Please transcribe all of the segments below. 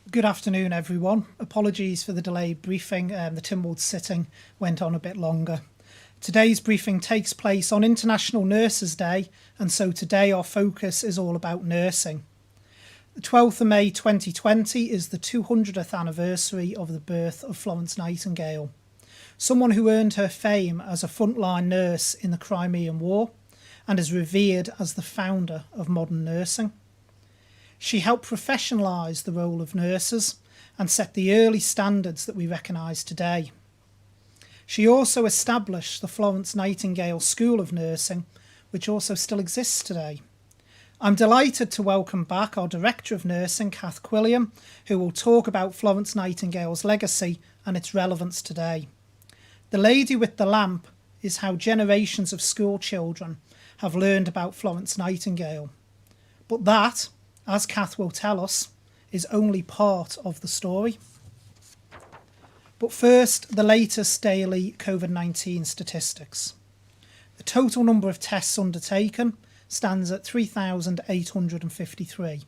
Good afternoon, everyone. Apologies for the delayed briefing. The Tynwald sitting went on a bit longer. Today's briefing takes place on International Nurses Day, and so today our focus is all about nursing. The 12th of May 2020 is the 200th anniversary of the birth of Florence Nightingale, someone who earned her fame as a frontline nurse in the Crimean War and is revered as the founder of modern nursing. She helped professionalise the role of nurses and set the early standards that we recognise today. She also established the Florence Nightingale School of Nursing, which also still exists today. I'm delighted to welcome back our Director of Nursing, Kath Quilliam, who will talk about Florence Nightingale's legacy and its relevance today. The Lady with the Lamp is how generations of school children have learned about Florence Nightingale. But that, as Kath will tell us, is only part of the story. But first, the latest daily COVID-19 statistics. The total number of tests undertaken stands at 3,853.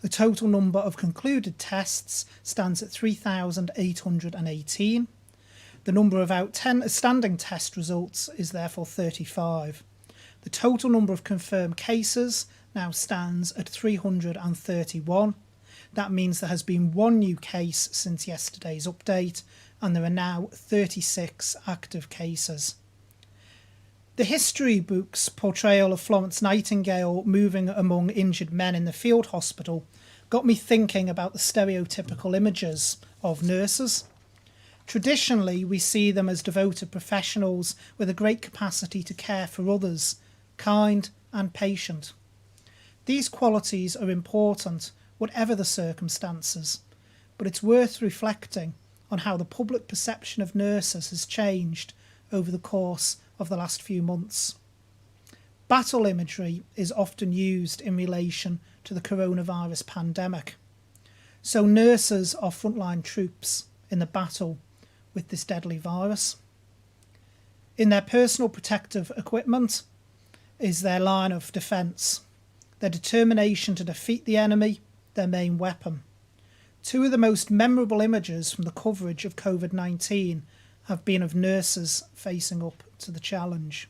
The total number of concluded tests stands at 3,818. The number of outstanding test results is therefore 35. The total number of confirmed cases now stands at 331. That means there has been one new case since yesterday's update, and there are now 36 active cases. The history book's portrayal of Florence Nightingale moving among injured men in the field hospital got me thinking about the stereotypical images of nurses. Traditionally, we see them as devoted professionals with a great capacity to care for others, kind and patient. These qualities are important, whatever the circumstances, but it's worth reflecting on how the public perception of nurses has changed over the course of the last few months. Battle imagery is often used in relation to the coronavirus pandemic. So nurses are frontline troops in the battle with this deadly virus. In their personal protective equipment is their line of defence. Their determination to defeat the enemy, their main weapon. Two of the most memorable images from the coverage of COVID-19 have been of nurses facing up to the challenge.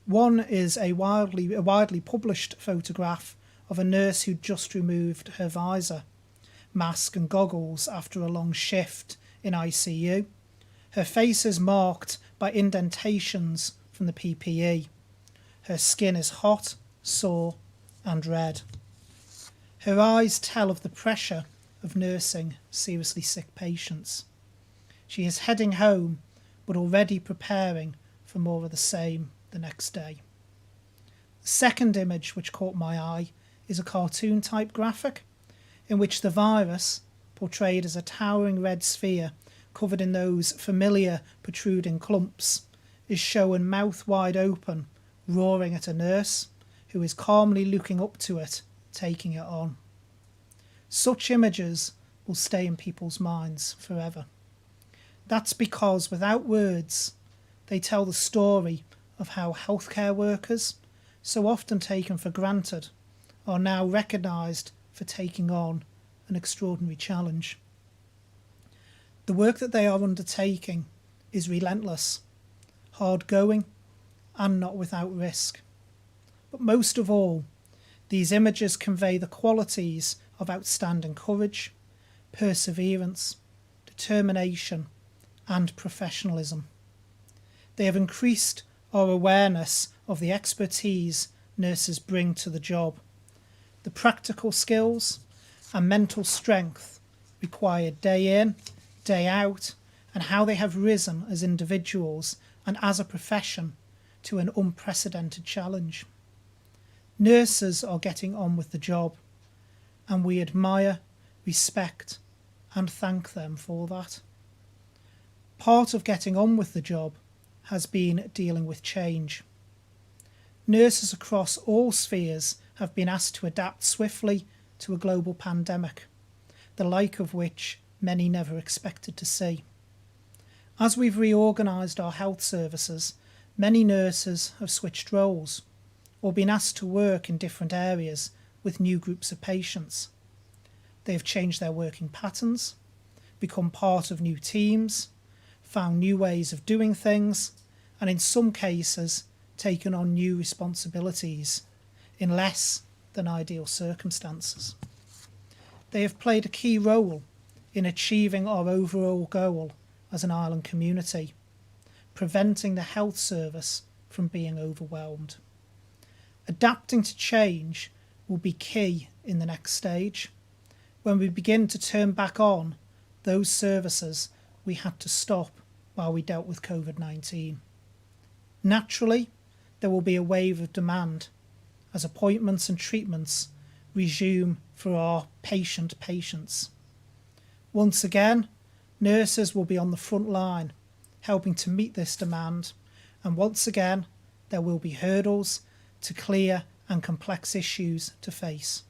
One is a widely published photograph of a nurse who'd just removed her visor, mask and goggles after a long shift in ICU. Her face is marked by indentations from the PPE. Her skin is hot, sore and red. Her eyes tell of the pressure of nursing seriously sick patients. She is heading home, but already preparing for more of the same the next day. The second image which caught my eye is a cartoon type graphic in which the virus, portrayed as a towering red sphere covered in those familiar protruding clumps, is shown mouth wide open, roaring at a nurse who is calmly looking up to it, taking it on. Such images will stay in people's minds forever. That's because without words, they tell the story of how healthcare workers, so often taken for granted, are now recognised for taking on an extraordinary challenge. The work that they are undertaking is relentless, hard-going, and not without risk. But most of all, these images convey the qualities of outstanding courage, perseverance, determination, and professionalism. They have increased our awareness of the expertise nurses bring to the job, the practical skills and mental strength required day in, day out, and how they have risen as individuals and as a profession to an unprecedented challenge. Nurses are getting on with the job, and we admire, respect, and thank them for that. Part of getting on with the job has been dealing with change. Nurses across all spheres have been asked to adapt swiftly to a global pandemic, the like of which many never expected to see. As we've reorganised our health services, many nurses have switched roles or been asked to work in different areas with new groups of patients. They've changed their working patterns, become part of new teams, found new ways of doing things, and in some cases taken on new responsibilities in less than ideal circumstances. They have played a key role in achieving our overall goal as an island community, preventing the health service from being overwhelmed. Adapting to change will be key in the next stage, when we begin to turn back on those services we had to stop while we dealt with COVID-19. Naturally, there will be a wave of demand as appointments and treatments resume for our patients. Once again, nurses will be on the front line helping to meet this demand, and once again there will be hurdles to clear and complex issues to face.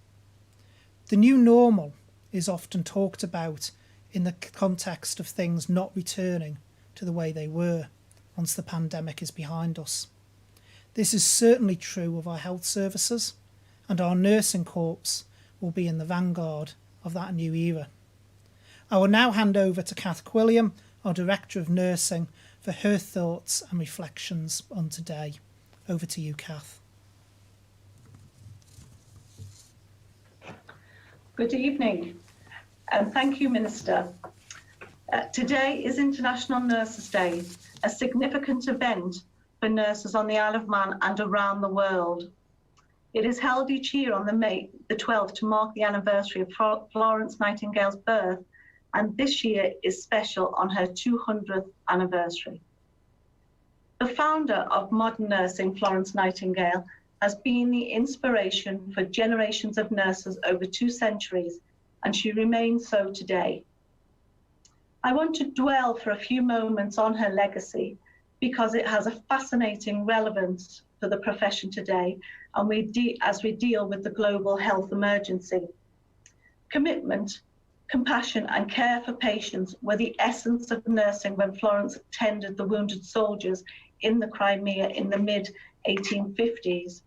The new normal is often talked about in the context of things not returning to the way they were once the pandemic is behind us. This is certainly true of our health services, and our nursing corps will be in the vanguard of that new era. I will now hand over to Kath Quilliam, our Director of Nursing, for her thoughts and reflections on today. Over to you, Kath. Good evening, and thank you, Minister. Today is International Nurses Day, a significant event for nurses on the Isle of Man and around the world. It is held each year on May the 12th to mark the anniversary of Florence Nightingale's birth, and this year is special on her 200th anniversary. The founder of modern nursing, Florence Nightingale, has been the inspiration for generations of nurses over 2 centuries, and she remains so today. I want to dwell for a few moments on her legacy because it has a fascinating relevance for the profession today, and as we deal with the global health emergency. Commitment, compassion and care for patients were the essence of nursing when Florence tended the wounded soldiers in the Crimea in the mid-1850s.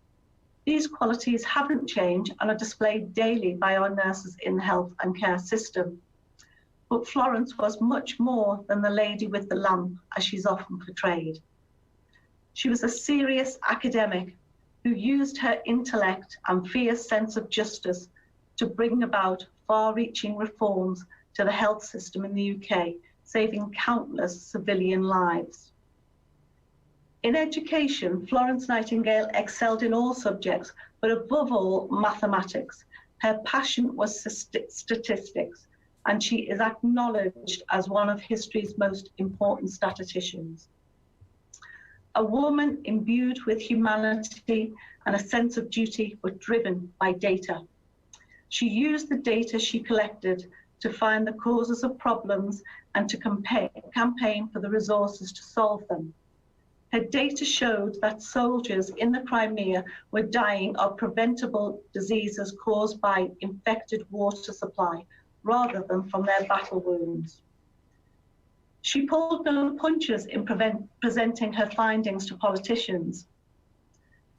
These qualities haven't changed and are displayed daily by our nurses in the health and care system. But Florence was much more than the lady with the lamp, as she's often portrayed. She was a serious academic who used her intellect and fierce sense of justice to bring about far-reaching reforms to the health system in the UK, saving countless civilian lives. In education, Florence Nightingale excelled in all subjects, but above all, mathematics. Her passion was statistics, and she is acknowledged as one of history's most important statisticians. A woman imbued with humanity and a sense of duty, but driven by data. She used the data she collected to find the causes of problems and to campaign for the resources to solve them. Her data showed that soldiers in the Crimea were dying of preventable diseases caused by infected water supply, rather than from their battle wounds. She pulled no punches in presenting her findings to politicians.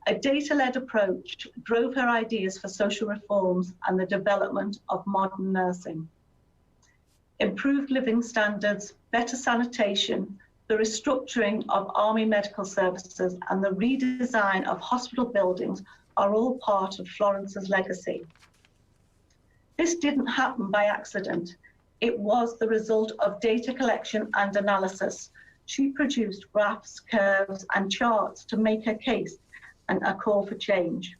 A data-led approach drove her ideas for social reforms and the development of modern nursing. Improved living standards, better sanitation, the restructuring of Army medical services and the redesign of hospital buildings are all part of Florence's legacy. This didn't happen by accident. It was the result of data collection and analysis. She produced graphs, curves, and charts to make her case and a call for change.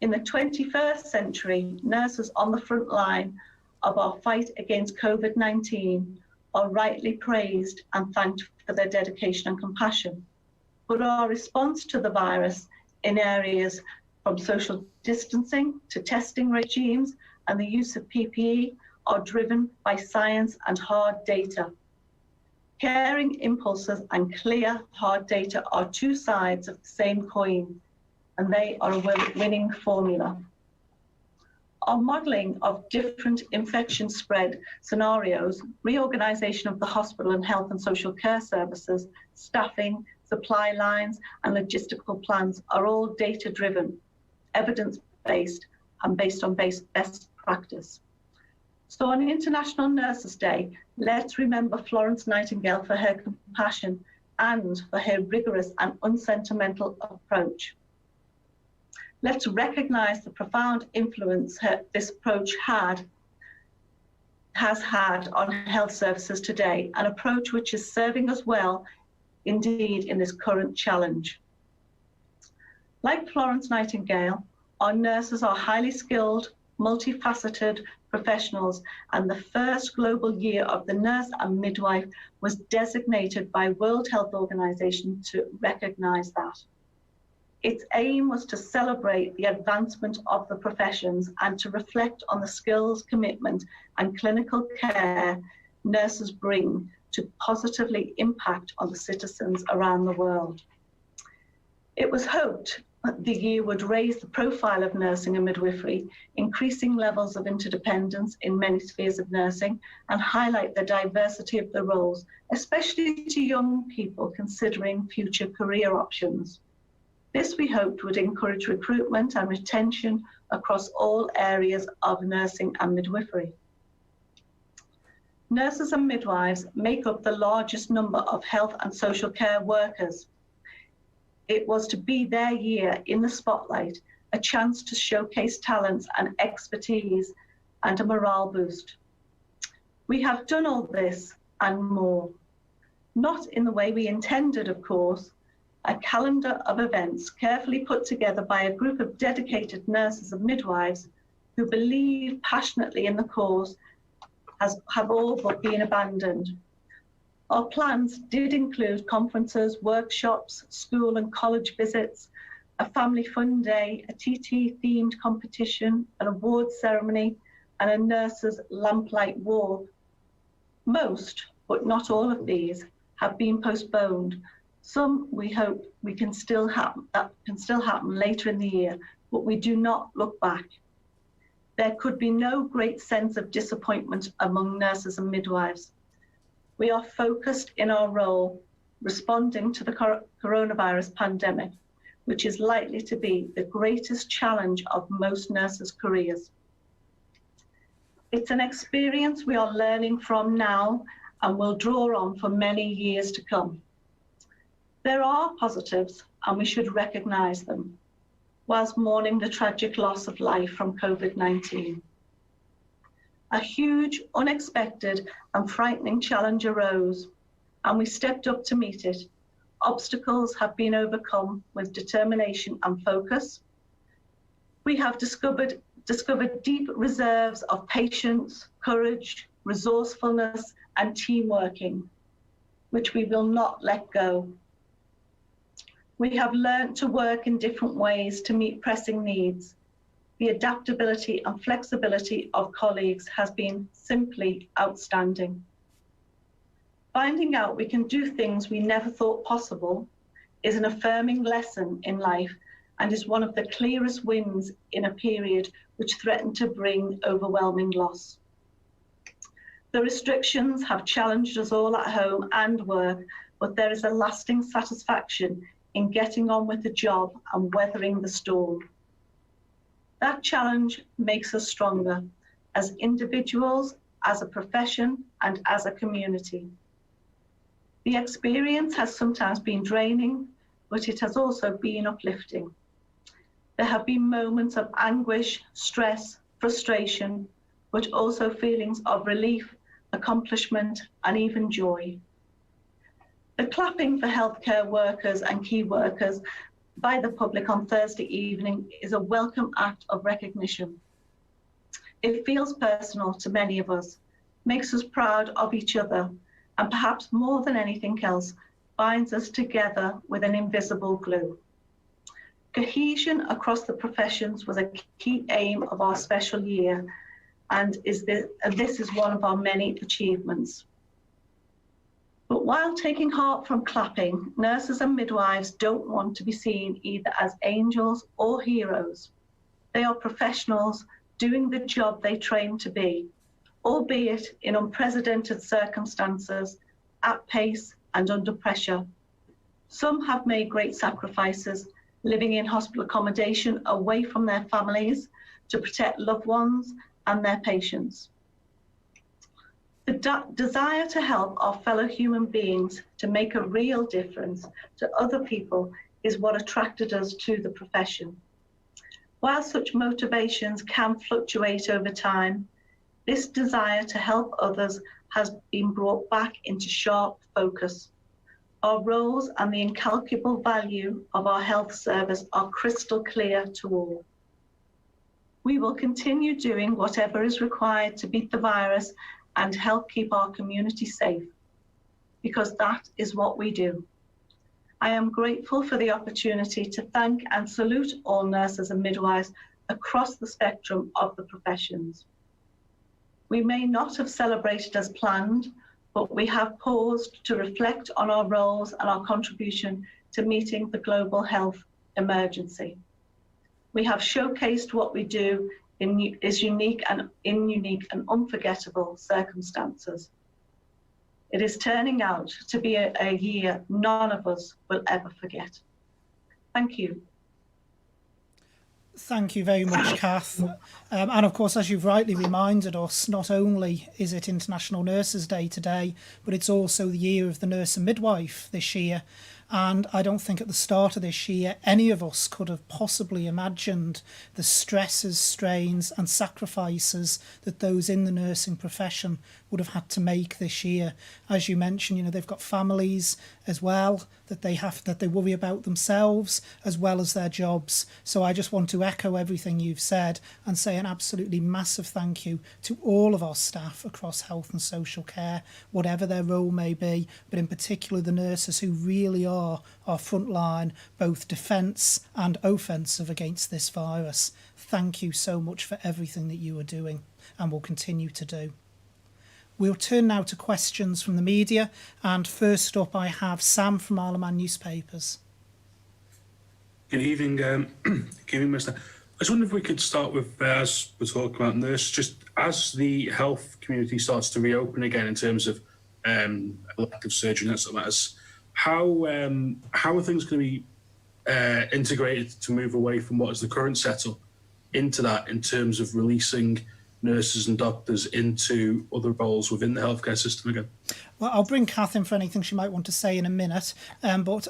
In the 21st century, nurses on the front line of our fight against COVID-19 are rightly praised and thanked for their dedication and compassion. But our response to the virus in areas from social distancing to testing regimes and the use of PPE are driven by science and hard data. Caring impulses and clear hard data are two sides of the same coin, and they are a winning formula. Our modelling of different infection spread scenarios, reorganisation of the hospital and health and social care services, staffing, supply lines and logistical plans are all data-driven, evidence-based and based on best practice. So on International Nurses Day, let's remember Florence Nightingale for her compassion and for her rigorous and unsentimental approach. Let's recognise the profound influence this approach has had on health services today, an approach which is serving us well indeed in this current challenge. Like Florence Nightingale, our nurses are highly skilled, multifaceted professionals, and the first global year of the nurse and midwife was designated by World Health Organization to recognise that. Its aim was to celebrate the advancement of the professions and to reflect on the skills, commitment, and clinical care nurses bring to positively impact on the citizens around the world. It was hoped that the year would raise the profile of nursing and midwifery, increasing levels of interdependence in many spheres of nursing, and highlight the diversity of the roles, especially to young people considering future career options. This, we hoped, would encourage recruitment and retention across all areas of nursing and midwifery. Nurses and midwives make up the largest number of health and social care workers. It was to be their year in the spotlight, a chance to showcase talents and expertise and a morale boost. We have done all this and more. Not in the way we intended, of course. A calendar of events carefully put together by a group of dedicated nurses and midwives who believe passionately in the cause have all but been abandoned. Our plans did include conferences, workshops, school and college visits, a family fun day, a TT-themed competition, an awards ceremony, and a nurses' lamplight walk. Most, but not all of these, have been postponed. Some we hope can still happen later in the year, but we do not look back. There could be no great sense of disappointment among nurses and midwives. We are focused in our role, responding to the coronavirus pandemic, which is likely to be the greatest challenge of most nurses' careers. It's an experience we are learning from now and will draw on for many years to come. There are positives, and we should recognise them, whilst mourning the tragic loss of life from COVID-19. A huge, unexpected, and frightening challenge arose, and we stepped up to meet it. Obstacles have been overcome with determination and focus. We have discovered deep reserves of patience, courage, resourcefulness, and team working, which we will not let go. We have learned to work in different ways to meet pressing needs. The adaptability and flexibility of colleagues has been simply outstanding. Finding out we can do things we never thought possible is an affirming lesson in life and is one of the clearest wins in a period which threatened to bring overwhelming loss. The restrictions have challenged us all at home and work, but there is a lasting satisfaction in getting on with the job and weathering the storm. That challenge makes us stronger as individuals, as a profession, and as a community. The experience has sometimes been draining, but it has also been uplifting. There have been moments of anguish, stress, frustration, but also feelings of relief, accomplishment, and even joy. The clapping for healthcare workers and key workers by the public on Thursday evening is a welcome act of recognition. It feels personal to many of us, makes us proud of each other, and perhaps more than anything else, binds us together with an invisible glue. Cohesion across the professions was a key aim of our special year, and this is one of our many achievements. But while taking heart from clapping, nurses and midwives don't want to be seen either as angels or heroes. They are professionals doing the job they trained to be, albeit in unprecedented circumstances, at pace and under pressure. Some have made great sacrifices, living in hospital accommodation away from their families to protect loved ones and their patients. The desire to help our fellow human beings to make a real difference to other people is what attracted us to the profession. While such motivations can fluctuate over time, this desire to help others has been brought back into sharp focus. Our roles and the incalculable value of our health service are crystal clear to all. We will continue doing whatever is required to beat the virus and help keep our community safe, because that is what we do. I am grateful for the opportunity to thank and salute all nurses and midwives across the spectrum of the professions. We may not have celebrated as planned, but we have paused to reflect on our roles and our contribution to meeting the global health emergency. We have showcased what we do in unique and unforgettable circumstances. It is turning out to be a year none of us will ever forget. Thank you. Thank you very much, Kath. And of course, as you've rightly reminded us, not only is it International Nurses Day today, but it's also the year of the nurse and midwife this year. And I don't think at the start of this year any of us could have possibly imagined the stresses, strains and sacrifices that those in the nursing profession would have had to make this year. As you mentioned, you know, they've got families as well that they worry about themselves as well as their jobs. So I just want to echo everything you've said and say an absolutely massive thank you to all of our staff across health and social care, whatever their role may be, but in particular the nurses who really are our front line, both defence and offensive against this virus. Thank you so much for everything that you are doing and will continue to do. We'll turn now to questions from the media, and first up I have Sam from Isle of Man Newspapers. Good evening, Mr. I was wondering if we could start with, as we're talking about nurses, just as the health community starts to reopen again in terms of elective surgery and that sort of matters, how are things going to be integrated to move away from what is the current setup into that in terms of releasing nurses and doctors into other roles within the healthcare system again? Well, I'll bring Kath in for anything she might want to say in a minute, but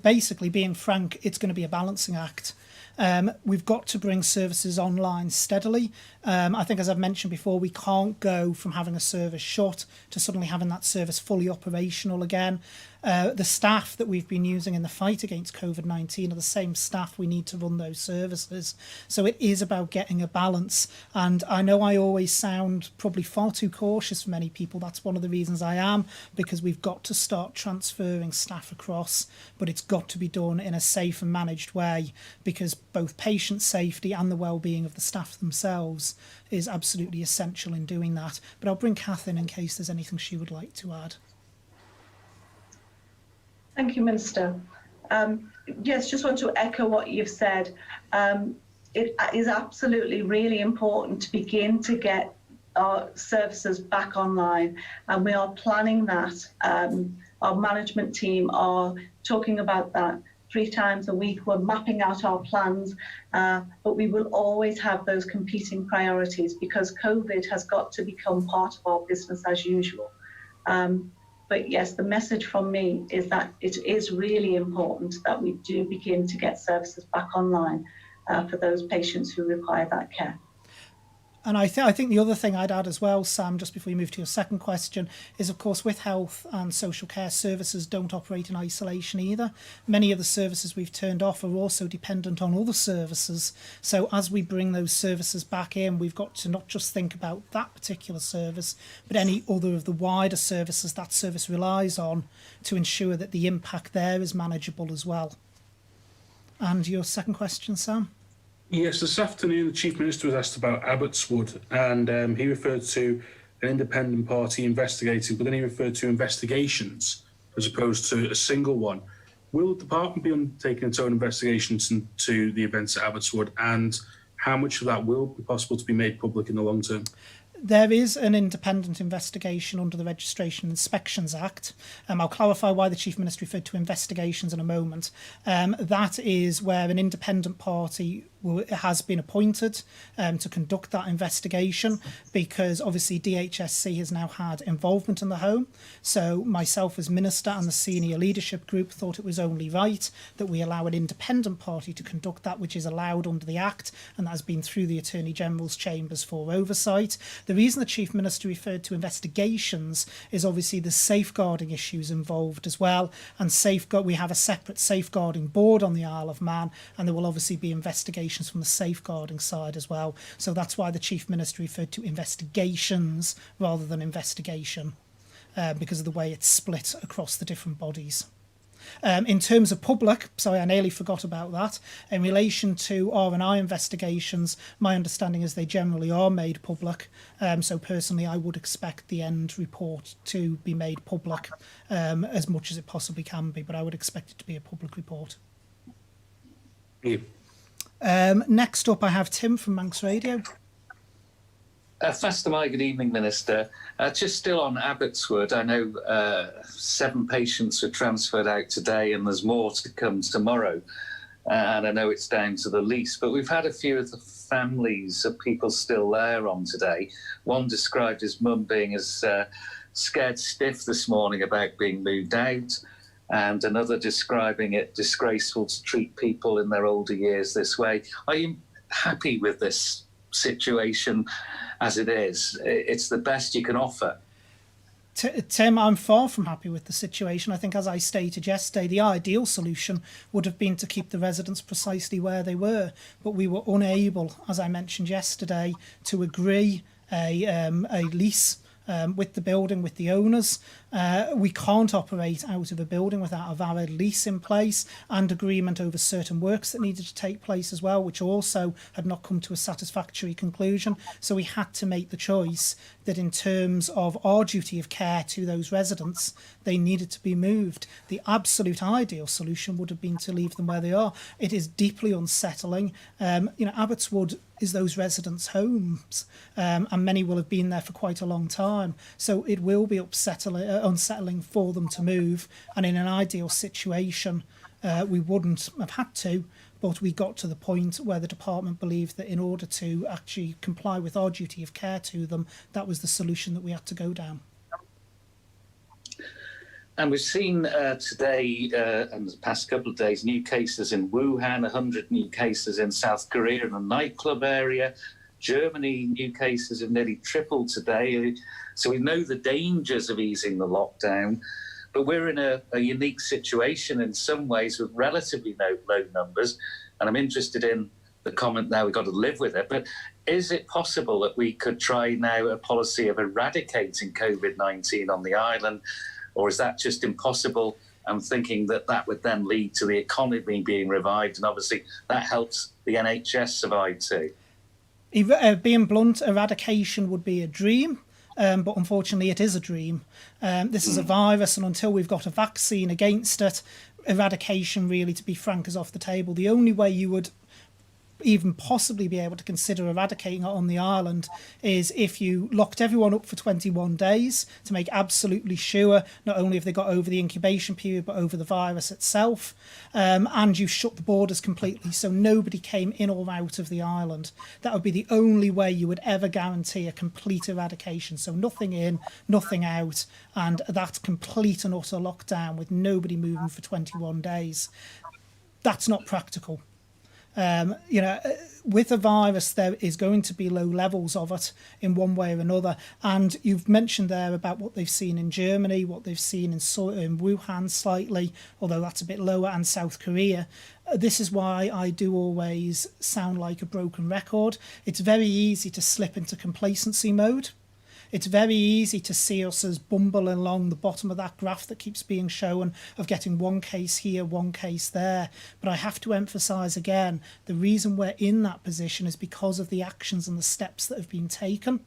basically, being frank, it's going to be a balancing act. We've got to bring services online steadily. I think, as I've mentioned before, we can't go from having a service shut to suddenly having that service fully operational again. The staff that we've been using in the fight against COVID-19 are the same staff we need to run those services. So it is about getting a balance. And I know I always sound probably far too cautious for many people. That's one of the reasons I am, because we've got to start transferring staff across, but it's got to be done in a safe and managed way, because both patient safety and the well-being of the staff themselves is absolutely essential in doing that. But I'll bring Kath in case there's anything she would like to add. Thank you, Minister. Yes, just want to echo what you've said. It is absolutely really important to begin to get our services back online, and we are planning that. Our management team are talking about that 3 times a week. We're mapping out our plans, but we will always have those competing priorities because COVID has got to become part of our business as usual. But yes, the message from me is that it is really important that we do begin to get services back online for those patients who require that care. And I think the other thing I'd add as well, Sam, just before you move to your second question, is of course with health and social care, services don't operate in isolation either. Many of the services we've turned off are also dependent on other services. So as we bring those services back in, we've got to not just think about that particular service, but any other of the wider services that service relies on to ensure that the impact there is manageable as well. And your second question, Sam? Yes, this afternoon the Chief Minister was asked about Abbottzwood, and he referred to an independent party investigating, but then he referred to investigations as opposed to a single one. Will the department be undertaking its own investigations into the events at Abbottzwood, and how much of that will be possible to be made public in the long term? There is an independent investigation under the Registration and Inspections Act. I'll clarify why the Chief Minister referred to investigations in a moment. That is where an independent party has been appointed to conduct that investigation, because obviously DHSC has now had involvement in the home. So myself as Minister and the senior leadership group thought it was only right that we allow an independent party to conduct that, which is allowed under the Act, and that has been through the Attorney General's chambers for oversight. The reason the Chief Minister referred to investigations is obviously the safeguarding issues involved as well, and we have a separate safeguarding board on the Isle of Man, and there will obviously be investigations from the safeguarding side as well. So that's why the Chief Minister referred to investigations rather than investigation, because of the way it's split across the different bodies. In terms of public, sorry, I nearly forgot about that. In relation to R&I investigations, my understanding is they generally are made public. So personally, I would expect the end report to be made public as much as it possibly can be, but I would expect it to be a public report. Thank you. Next up, I have Tim from Manx Radio. Fastamai, good evening, Minister. Just still on Abbottzwood, I know 7 patients were transferred out today and there's more to come tomorrow. And I know it's down to the lease, but we've had a few of the families of people still there on today. One described his mum being as scared stiff this morning about being moved out, and another describing it disgraceful to treat people in their older years this way. Are you happy with this situation as it is? It's the best you can offer. Tim, I'm far from happy with the situation. I think, as I stated yesterday, the ideal solution would have been to keep the residents precisely where they were, but we were unable, as I mentioned yesterday, to agree a lease with the building, with the owners. We can't operate out of a building without a valid lease in place and agreement over certain works that needed to take place as well, which also had not come to a satisfactory conclusion. So we had to make the choice that in terms of our duty of care to those residents, they needed to be moved. The absolute ideal solution would have been to leave them where they are. It is deeply unsettling. Abbottzwood is those residents' homes, and many will have been there for quite a long time. So it will be unsettling for them to move. And in an ideal situation, we wouldn't have had to, but we got to the point where the department believed that in order to actually comply with our duty of care to them, that was the solution that we had to go down. And we've seen today and the past couple of days new cases in Wuhan, 100 new cases in South Korea in the nightclub area. Germany, new cases have nearly tripled today. So we know the dangers of easing the lockdown, but we're in a unique situation in some ways with relatively low numbers. And I'm interested in the comment now, we've got to live with it. But is it possible that we could try now a policy of eradicating COVID-19 on the island? Or is that just impossible? I'm thinking that would then lead to the economy being revived, and obviously that helps the NHS survive too. Being blunt, eradication would be a dream, but unfortunately it is a dream. This is a virus, and until we've got a vaccine against it, eradication, really, to be frank, is off the table. The only way you would even possibly be able to consider eradicating it on the island is if you locked everyone up for 21 days to make absolutely sure not only have they got over the incubation period but over the virus itself, and you shut the borders completely so nobody came in or out of the island. That would be the only way you would ever guarantee a complete eradication. So nothing in, nothing out, and that complete and utter lockdown with nobody moving for 21 days. That's not practical. With a virus, there is going to be low levels of it in one way or another. And you've mentioned there about what they've seen in Germany, what they've seen in Wuhan slightly, although that's a bit lower, and South Korea. This is why I do always sound like a broken record. It's very easy to slip into complacency mode. It's very easy to see us as bumbling along the bottom of that graph that keeps being shown of getting one case here, one case there. But I have to emphasise again, the reason we're in that position is because of the actions and the steps that have been taken.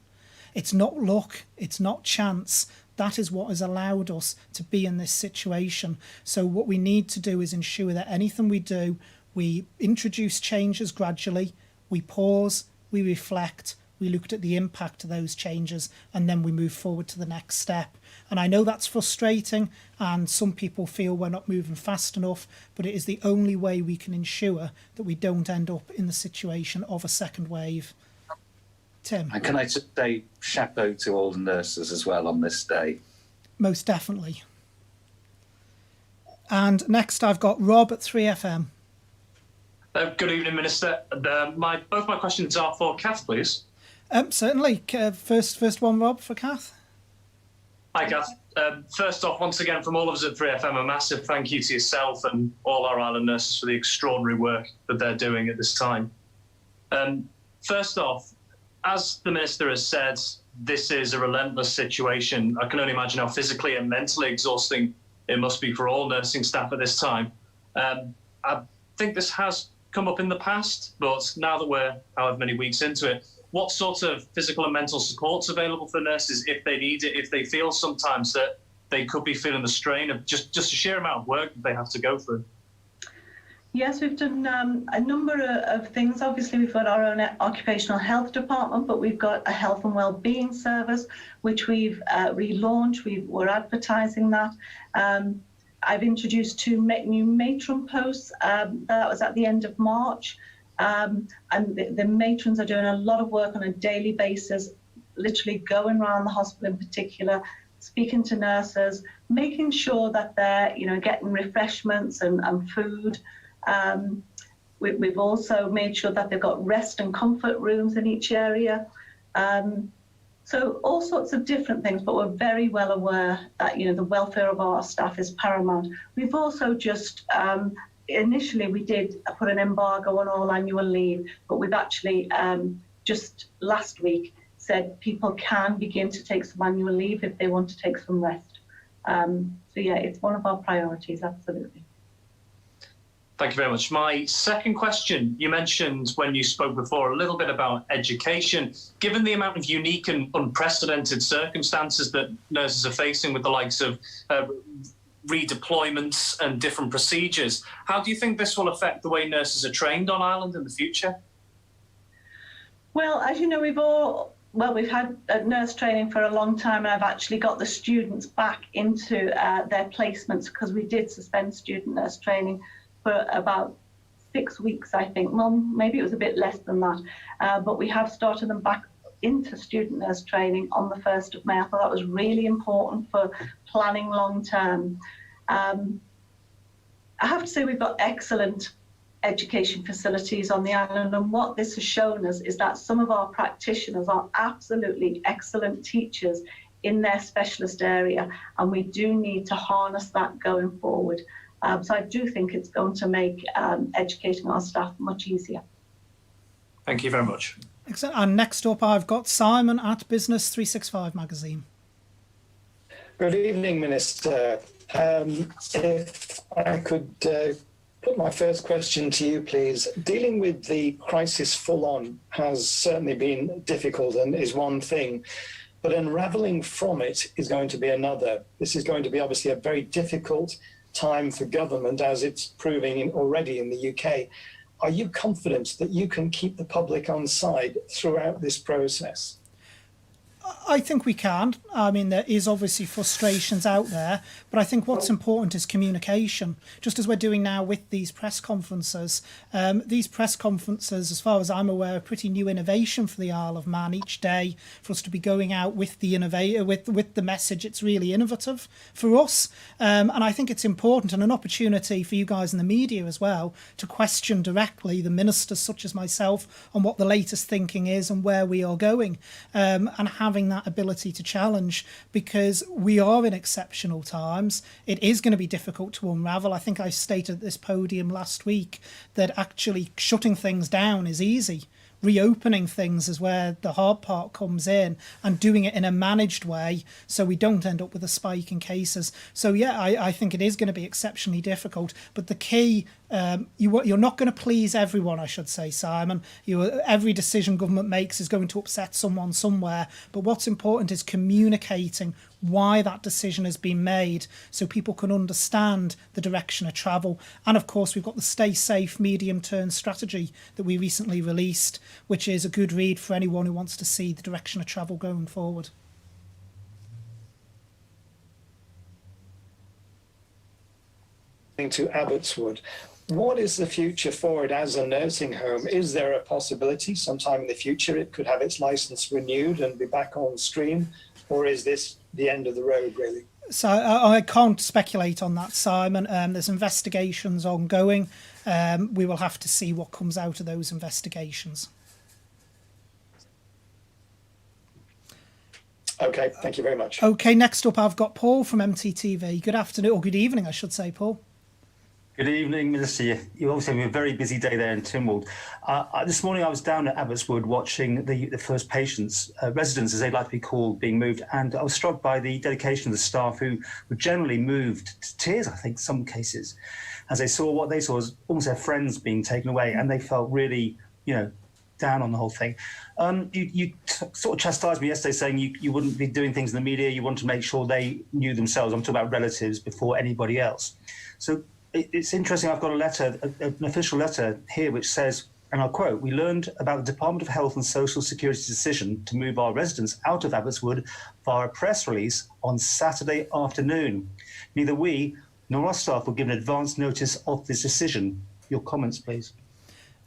It's not luck, it's not chance. That is what has allowed us to be in this situation. So what we need to do is ensure that anything we do, we introduce changes gradually, we pause, we reflect, we looked at the impact of those changes, and then we move forward to the next step. And I know that's frustrating, and some people feel we're not moving fast enough, but it is the only way we can ensure that we don't end up in the situation of a second wave. Tim? And can I just say chapeau to all the nurses as well on this day? Most definitely. And next I've got Rob at 3FM. Good evening, Minister. Both my questions are for Kath, please. Certainly. First one, Rob, for Kath. Hi, Kath. First off, once again, from all of us at 3FM, a massive thank you to yourself and all our island nurses for the extraordinary work that they're doing at this time. First off, as the Minister has said, this is a relentless situation. I can only imagine how physically and mentally exhausting it must be for all nursing staff at this time. I think this has come up in the past, but now that we're however many weeks into it, what sort of physical and mental support's available for nurses if they need it, if they feel sometimes that they could be feeling the strain of just a sheer amount of work that they have to go through? Yes, we've done a number of things. Obviously, we've got our own occupational health department, but we've got a health and wellbeing service, which we've relaunched. We're advertising that. I've introduced 2 new matron posts. That was at the end of March. And the matrons are doing a lot of work on a daily basis, literally going around the hospital in particular, speaking to nurses, making sure that they're, getting refreshments and food. We've also made sure that they've got rest and comfort rooms in each area. So all sorts of different things, but we're very well aware that, the welfare of our staff is paramount. We've also just, initially we did put an embargo on all annual leave, but we've actually just last week said people can begin to take some annual leave if they want to take some rest. So yeah, it's one of our priorities, absolutely. Thank you very much. My second question, you mentioned when you spoke before a little bit about education. Given the amount of unique and unprecedented circumstances that nurses are facing with the likes of redeployments and different procedures, how do you think this will affect the way nurses are trained on Ireland in the future? Well, as you know, we've had nurse training for a long time, and I've actually got the students back into their placements because we did suspend student nurse training for about 6 weeks, I think. Well, maybe it was a bit less than that. But we have started them back into student nurse training on the 1st of May. I thought that was really important for planning long term. I have to say we've got excellent education facilities on the island, and what this has shown us is that some of our practitioners are absolutely excellent teachers in their specialist area, and we do need to harness that going forward. So I do think it's going to make educating our staff much easier. Thank you very much. Excellent. And next up, I've got Simon at Business 365 magazine. Good evening, Minister. If I could put my first question to you, please. Dealing with the crisis full on has certainly been difficult and is one thing, but unravelling from it is going to be another. This is going to be obviously a very difficult time for government, as it's proving already in the UK. Are you confident that you can keep the public on side throughout this process? I think we can. I mean, there is obviously frustrations out there, but I think what's important is communication, just as we're doing now with these press conferences. These press conferences, as far as I'm aware, are pretty new innovation for the Isle of Man each day, for us to be going out with the with the message. It's really innovative for us. And I think it's important and an opportunity for you guys in the media as well to question directly the ministers such as myself on what the latest thinking is and where we are going, and having that ability to challenge, because we are in exceptional times. It is going to be difficult to unravel. I think I stated at this podium last week that actually shutting things down is easy. Reopening things is where the hard part comes in, and doing it in a managed way so we don't end up with a spike in cases. So yeah, I think it is going to be exceptionally difficult, but the key You're not going to please everyone, I should say, Simon. Every decision government makes is going to upset someone somewhere. But what's important is communicating why that decision has been made so people can understand the direction of travel. And of course, we've got the Stay Safe medium-term strategy that we recently released, which is a good read for anyone who wants to see the direction of travel going forward. To Abbottzwood, what is the future for it as a nursing home? Is there a possibility sometime in the future it could have its license renewed and be back on stream, or is this the end of the road, really? So I can't speculate on that, Simon. There's investigations ongoing. We will have to see what comes out of those investigations. Okay, thank you very much. Okay, next up I've got Paul from MTTV. Good afternoon, or good evening, I should say, Paul. Good evening, Minister. You obviously have a very busy day there in Tynwald. This morning I was down at Abbottzwood watching the first patients, residents as they'd like to be called, being moved, and I was struck by the dedication of the staff who were generally moved to tears, I think, some cases, as they saw what they saw as almost their friends being taken away, and they felt really, down on the whole thing. You sort of chastised me yesterday saying you wouldn't be doing things in the media, you want to make sure they knew themselves. I'm talking about relatives before anybody else. So it's interesting, I've got a letter, an official letter here which says, and I'll quote, "We learned about the Department of Health and Social Security's decision to move our residents out of Abbottzwood via a press release on Saturday afternoon. Neither we nor our staff were given advance notice of this decision." Your comments, please.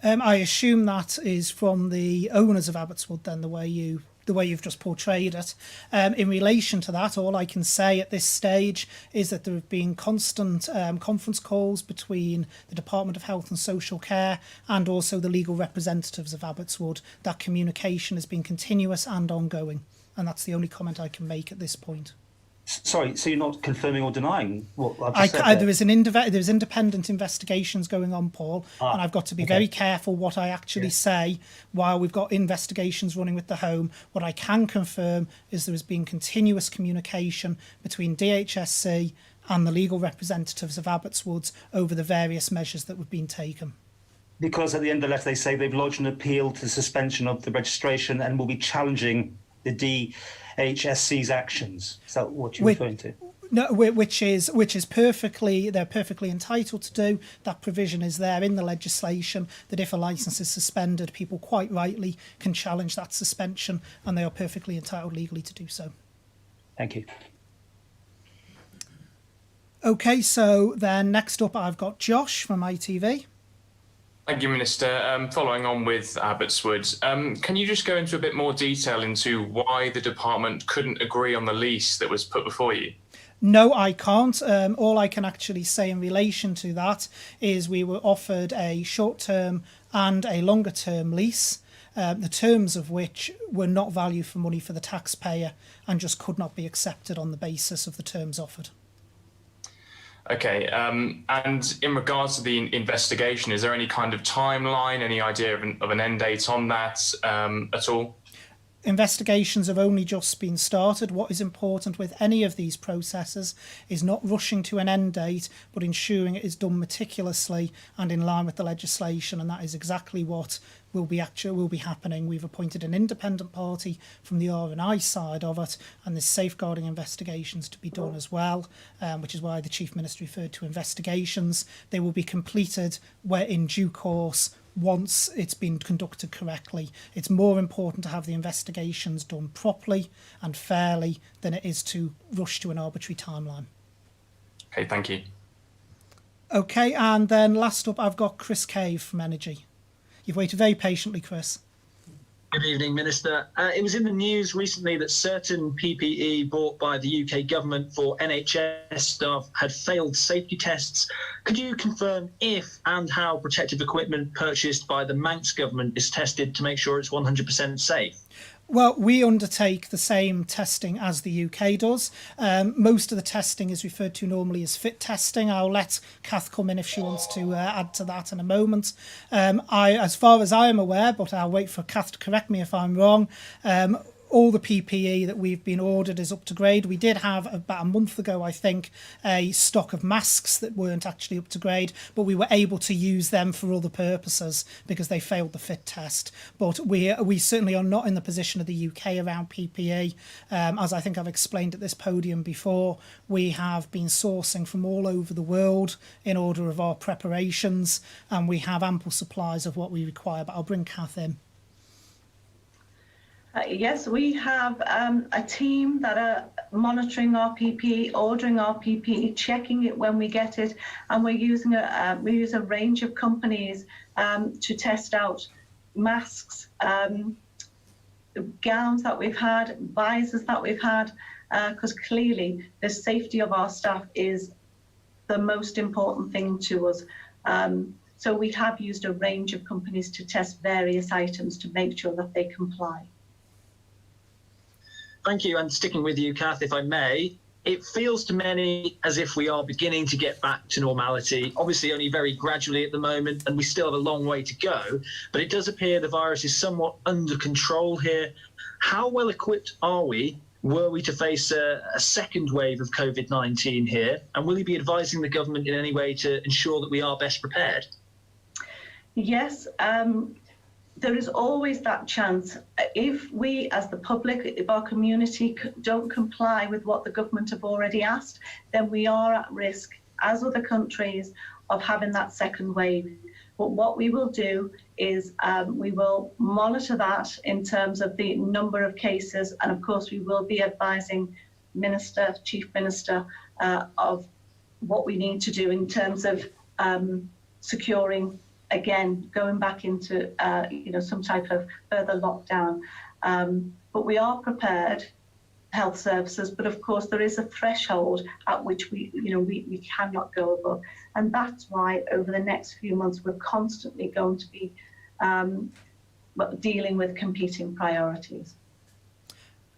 I assume that is from the owners of Abbottzwood, then, the way you've just portrayed it. In relation to that, all I can say at this stage is that there have been constant conference calls between the Department of Health and Social Care and also the legal representatives of Abbottzwood. That communication has been continuous and ongoing, and that's the only comment I can make at this point. Sorry, so you're not confirming or denying what I've just said? There's independent investigations going on, Paul, and I've got to be very careful what I actually say while we've got investigations running with the home. What I can confirm is there has been continuous communication between DHSC and the legal representatives of Abbottzwood over the various measures that have been taken. Because at the end of the letter they say they've lodged an appeal to the suspension of the registration and will be challenging the DHSC's actions. Is that what you're referring to? No, which is they're perfectly entitled to do. That provision is there in the legislation that if a licence is suspended, people quite rightly can challenge that suspension, and they are perfectly entitled legally to do so. Thank you. Okay, so then next up I've got Josh from ITV. Thank you, Minister. Following on with Abbottzwood, can you just go into a bit more detail into why the department couldn't agree on the lease that was put before you? No, I can't. All I can actually say in relation to that is we were offered a short-term and a longer-term lease, the terms of which were not value for money for the taxpayer and just could not be accepted on the basis of the terms offered. Okay, and in regards to the investigation, is there any kind of timeline, any idea of an end date on that at all? Investigations have only just been started. What is important with any of these processes is not rushing to an end date, but ensuring it is done meticulously and in line with the legislation, and that is exactly what will be happening. We've appointed an independent party from the R&I side of it, and there's safeguarding investigations to be done as well, which is why the Chief Minister referred to investigations. They will be completed in due course once it's been conducted correctly. It's more important to have the investigations done properly and fairly than it is to rush to an arbitrary timeline. Okay, thank you. Okay, and then last up I've got Chris Cave from Energy. You've waited very patiently, Chris. Good evening, Minister. It was in the news recently that certain PPE bought by the UK government for NHS staff had failed safety tests. Could you confirm if and how protective equipment purchased by the Manx government is tested to make sure it's 100% safe? Well, we undertake the same testing as the UK does. Most of the testing is referred to normally as fit testing. I'll let Kath come in if she wants to add to that in a moment. As far as I am aware, but I'll wait for Kath to correct me if I'm wrong, all the PPE that we've been ordered is up to grade. We did have about a month ago, I think, a stock of masks that weren't actually up to grade, but we were able to use them for other purposes because they failed the fit test. But we certainly are not in the position of the UK around PPE. As I think I've explained at this podium before, we have been sourcing from all over the world in order of our preparations, and we have ample supplies of what we require. But I'll bring Kath in. Yes, we have a team that are monitoring our PPE, ordering our PPE, checking it when we get it, and we use a range of companies to test out masks, gowns that we've had, visors that we've had, because clearly the safety of our staff is the most important thing to us. So we have used a range of companies to test various items to make sure that they comply. Thank you. And sticking with you, Kath, if I may, it feels to many as if we are beginning to get back to normality, obviously only very gradually at the moment, and we still have a long way to go, but it does appear the virus is somewhat under control here. How well equipped are we, were we to face a second wave of COVID-19 here? And will you be advising the government in any way to ensure that we are best prepared? Yes, there is always that chance. If we, as the public, if our community don't comply with what the government have already asked, then we are at risk, as other countries, of having that second wave. But what we will do is we will monitor that in terms of the number of cases, and of course we will be advising Minister, Chief Minister, of what we need to do in terms of securing, again, going back into some type of further lockdown. But we are prepared, health services, but of course there is a threshold at which we cannot go above. And that's why over the next few months we're constantly going to be dealing with competing priorities.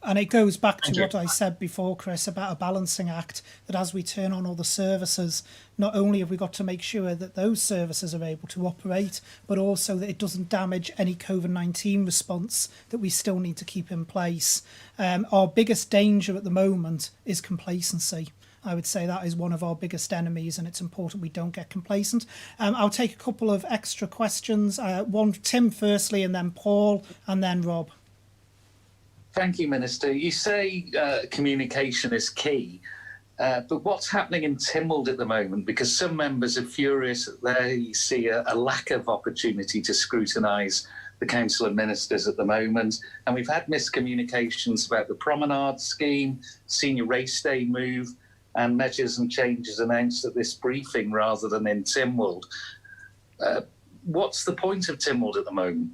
And it goes back to what I said before, Chris, about a balancing act, that as we turn on all the services, not only have we got to make sure that those services are able to operate, but also that it doesn't damage any COVID-19 response that we still need to keep in place. Our biggest danger at the moment is complacency. I would say that is one of our biggest enemies, and it's important we don't get complacent. I'll take a couple of extra questions. One, Tim firstly, and then Paul, and then Rob. Thank you, Minister. You say communication is key, but what's happening in Tynwald at the moment? Because some members are furious that they see a lack of opportunity to scrutinise the Council of Ministers at the moment. And we've had miscommunications about the promenade scheme, senior race day move, and measures and changes announced at this briefing rather than in Tynwald. What's the point of Tynwald at the moment?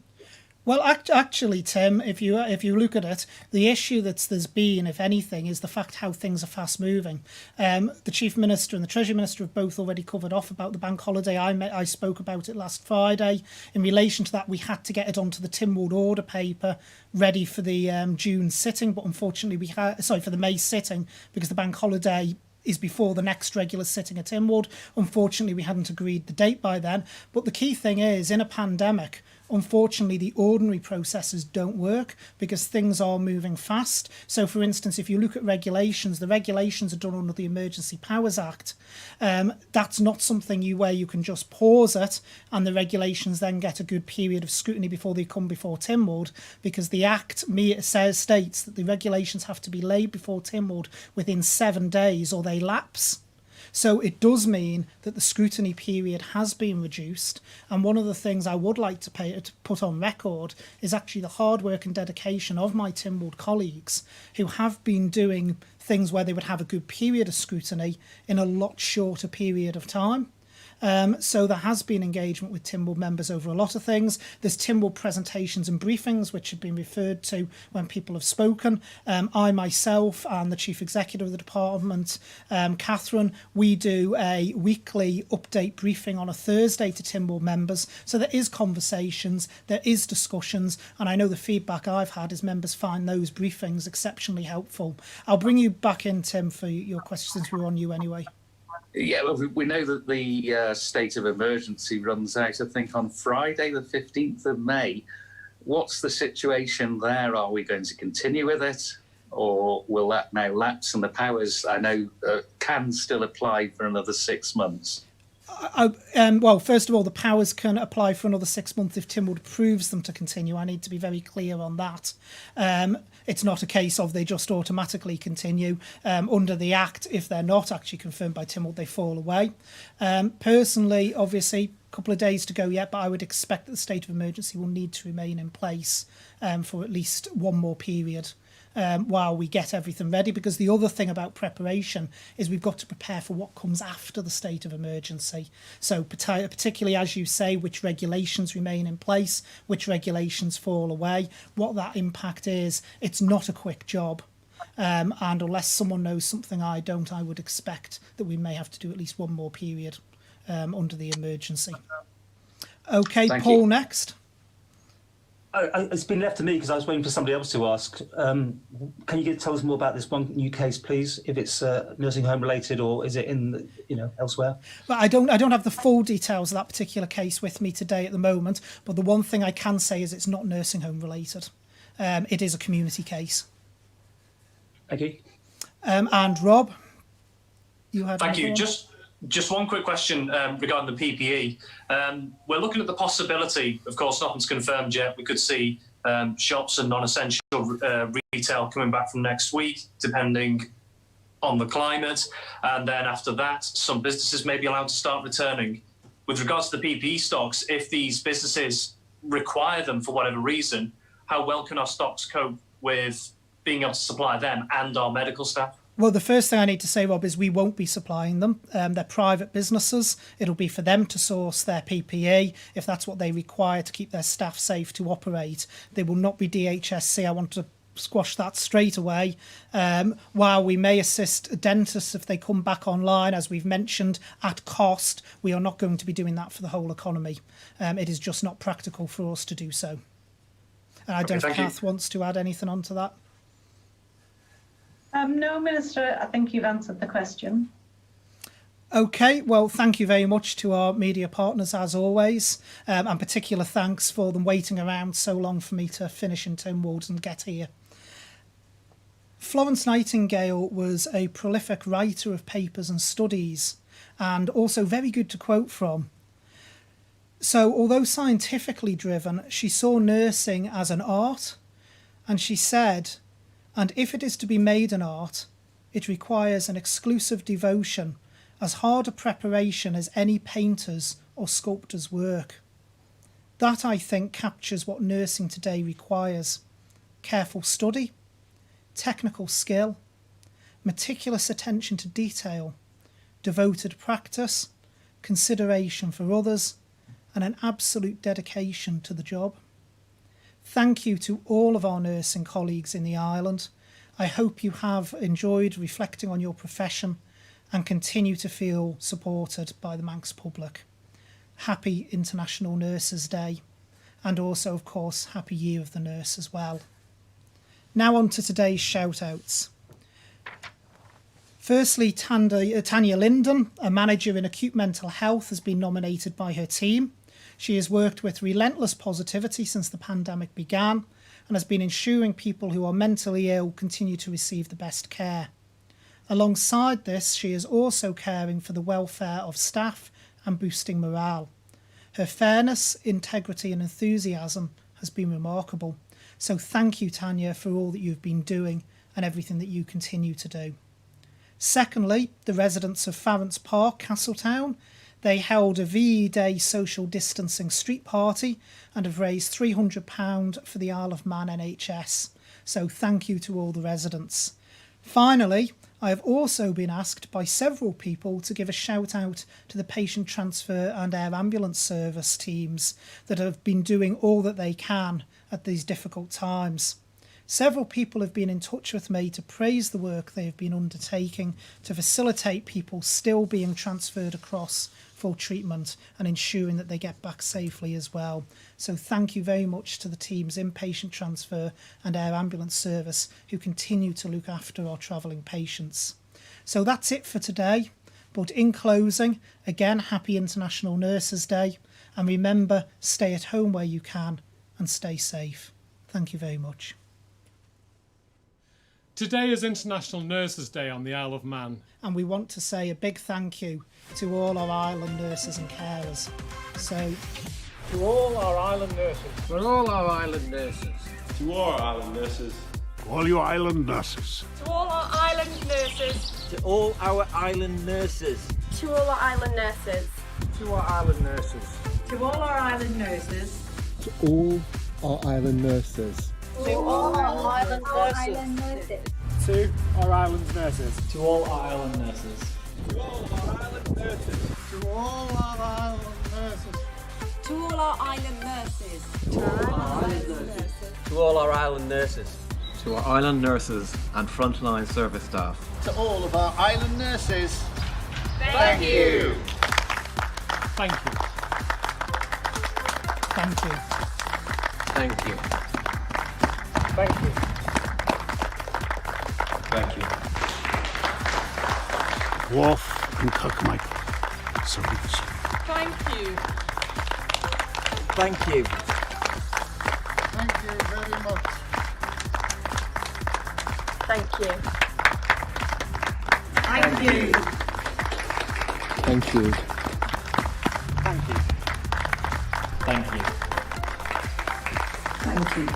Well, actually, Tim, if you look at it, the issue there's been, if anything, is the fact how things are fast moving. The Chief Minister and the Treasury Minister have both already covered off about the bank holiday. I spoke about it last Friday. In relation to that, we had to get it onto the Tynwald order paper ready for the June sitting, but unfortunately for the May sitting, because the bank holiday is before the next regular sitting at Tynwald. Unfortunately, we hadn't agreed the date by then. But the key thing is, in a pandemic, unfortunately, the ordinary processes don't work because things are moving fast. So, for instance, if you look at regulations, the regulations are done under the Emergency Powers Act. That's not something where you can just pause it and the regulations then get a good period of scrutiny before they come before Tynwald, because the Act states that the regulations have to be laid before Tynwald within 7 days or they lapse. So it does mean that the scrutiny period has been reduced. And one of the things I would like to put on record is actually the hard work and dedication of my Tynwald colleagues, who have been doing things where they would have a good period of scrutiny in a lot shorter period of time. So there has been engagement with Tynwald members over a lot of things. There's Tynwald presentations and briefings which have been referred to when people have spoken. I myself and the Chief Executive of the department, Catherine, we do a weekly update briefing on a Thursday to Tynwald members. So there is conversations, there is discussions, and I know the feedback I've had is members find those briefings exceptionally helpful. I'll bring you back in, Tim, for your questions since we're on you anyway. Yeah, well, we know that the state of emergency runs out, I think, on Friday, the 15th of May. What's the situation there? Are we going to continue with it, or will that now lapse? And the powers, I know, can still apply for another 6 months. Well, first of all, the powers can apply for another 6 months if Tynwald approves them to continue. I need to be very clear on that. It's not a case of they just automatically continue. Under the Act, if they're not actually confirmed by Tynwald, they fall away. Personally, obviously, a couple of days to go yet, but I would expect that the state of emergency will need to remain in place for at least one more period. While we get everything ready, because the other thing about preparation is we've got to prepare for what comes after the state of emergency. So particularly, as you say, which regulations remain in place, which regulations fall away, what that impact is. It's not a quick job. And unless someone knows something I don't, I would expect that we may have to do at least one more period under the emergency. Okay, Thank Paul, you. next. It's been left to me because I was waiting for somebody else to ask. Can you tell us more about this one new case, please? If it's nursing home related, or is it in elsewhere? But I don't have the full details of that particular case with me today at the moment. But the one thing I can say is it's not nursing home related. It is a community case. Thank you. And Rob, you had. Thank you. one? Just one quick question regarding the PPE. We're looking at the possibility, of course, nothing's confirmed yet. We could see shops and non-essential retail coming back from next week, depending on the climate. And then after that, some businesses may be allowed to start returning. With regards to the PPE stocks, if these businesses require them for whatever reason, how well can our stocks cope with being able to supply them and our medical staff? Well, the first thing I need to say, Rob, is we won't be supplying them. They're private businesses. It'll be for them to source their PPE if that's what they require to keep their staff safe to operate. They will not be DHSC. I want to squash that straight away. While we may assist dentists if they come back online, as we've mentioned, at cost, we are not going to be doing that for the whole economy. It is just not practical for us to do so. And I don't know if Kath wants to add anything onto that. No, Minister, I think you've answered the question. Okay, well, thank you very much to our media partners, as always, and particular thanks for them waiting around so long for me to finish in Tynwald and get here. Florence Nightingale was a prolific writer of papers and studies, and also very good to quote from. So, although scientifically driven, she saw nursing as an art, and she said, "And if it is to be made an art, it requires an exclusive devotion, as hard a preparation as any painter's or sculptor's work." That, I think, captures what nursing today requires: careful study, technical skill, meticulous attention to detail, devoted practice, consideration for others, and an absolute dedication to the job. Thank you to all of our nursing colleagues in the island. I hope you have enjoyed reflecting on your profession and continue to feel supported by the Manx public. Happy International Nurses Day, and also, of course, Happy Year of the Nurse as well. Now on to today's shout-outs. Firstly, Tanya Linden, a manager in acute mental health, has been nominated by her team. She has worked with relentless positivity since the pandemic began and has been ensuring people who are mentally ill continue to receive the best care. Alongside this, she is also caring for the welfare of staff and boosting morale. Her fairness, integrity and enthusiasm has been remarkable. So thank you, Tanya, for all that you've been doing and everything that you continue to do. Secondly, the residents of Farrants Park, Castletown, they held a VE Day social distancing street party and have raised £300 for the Isle of Man NHS. So thank you to all the residents. Finally, I have also been asked by several people to give a shout out to the patient transfer and air ambulance service teams that have been doing all that they can at these difficult times. Several people have been in touch with me to praise the work they have been undertaking to facilitate people still being transferred across for treatment and ensuring that they get back safely as well. So thank you very much to the teams in patient transfer and air ambulance service who continue to look after our travelling patients. So that's it for today. But in closing, again, happy International Nurses Day. And remember, stay at home where you can and stay safe. Thank you very much. Today is International Nurses Day on the Isle of Man. And we want to say a big thank you to all our island nurses and carers. So, To all our island nurses. For all our island nurses. To all our island nurses. All your island nurses. To all our island nurses. To all our island nurses. To all our island nurses. To our island nurses. To all our island nurses. To all our island nurses. To all our island nurses. To our island nurses. To all our island nurses. To all our island nurses. to all our island nurses. To all our island nurses. To all our island nurses. To all our island nurses. To our island nurses and frontline service staff. To all of our island nurses. Thank you. Thank you. Thank you. Thank you. Thank you. Thank you. Wharf and Kirkmichael. Service. Thank you. Thank you. Thank you very much. Thank you. Thank you. Thank you. Thank you. Thank you.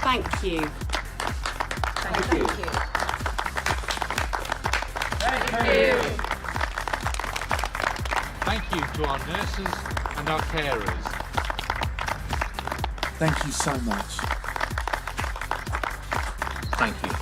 Thank you. Thank you. Thank you. Thank you to our nurses and our carers. Thank you so much. Thank you.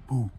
Boo.